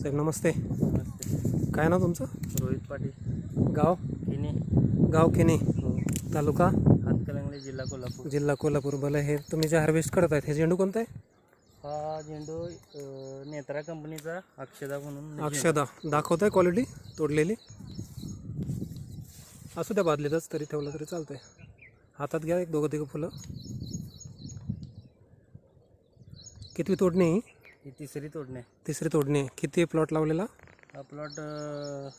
साहेब नमस्ते. नमस्ते. काय नाव तुमचं? रोहित पाटील. गाव? किनी. गाव किनी. हो. तालुका? हातकणंगले, जिल्हा कोल्हापूर. जिल्हा कोल्हापूर. बरं, हे तुम्ही जे हार्वेस्ट करत आहेत हे झेंडू कोणता आहे? हा झेंडू नेत्रा कंपनीचा अक्षदा म्हणून. अक्षदा दाखवत आहे क्वालिटी तोडलेली. असू द्या बादलीतच तरी ठेवलं तरी चालतंय. हातात घ्या एक दोघं तिघं फुलं. कितवी तोडणी? ही तिसरी तोडणे. तिसरी तोडणी. किती प्लॉट लावलेला? हा प्लॉट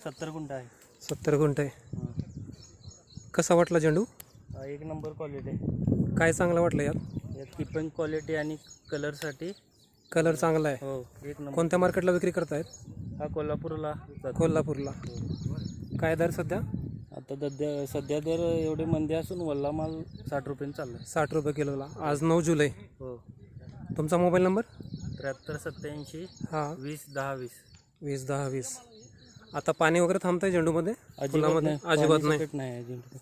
70 गुंठ आहे. 70 गुंठ आहे. हं. कसा वाटला झेंडू? हा एक नंबर क्वालिटी आहे. काय चांगलं वाटलं यात? यात किपन क्वालिटी आणि कलरसाठी. कलर चांगला आहे. हो एक नंबर. कोणत्या मार्केटला विक्री करतायत? हा कोल्हापूरला जातो. कोल्हापूरला. काय दर सध्या? आता सध्या दर एवढे मंदी असून वल्ला माल 60 रुपयांनी चालला आहे. 60 रुपये किलोला. आज 9 जुलै. हो. तुमचा मोबाईल नंबर? 7387 हां 20 10 20. 20 10 20. आता पाणी वगैरे थांबतंय झेंडूमध्ये? अजिबात फुलामध्ये नाही. अजिबात पाणी नाही. सकट नाही आहे झेंडू.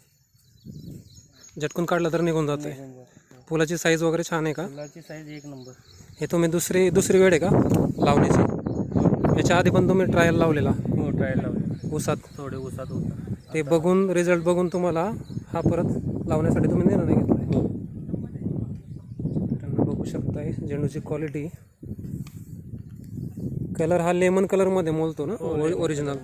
झटकून काढलं तर निघून जाते. फुलाची साईज वगैरे छान आहे का? फुलाची साईज एक नंबर. हे तुम्ही दुसरी वेळ आहे का लावण्याची? याच्या आधी पण तुम्ही ट्रायल लावलेला हो ट्रायल लावले. ऊसात? थोडे ऊसात होता. ते बघून रिझल्ट बघून तुम्हाला हा परत लावण्यासाठी तुम्ही निर्णय घेतला. हो. बघू शकताय झेंडूची क्वालिटी. कलर हा लेमन कलरमध्ये मोलतो ना ओरिजिनल?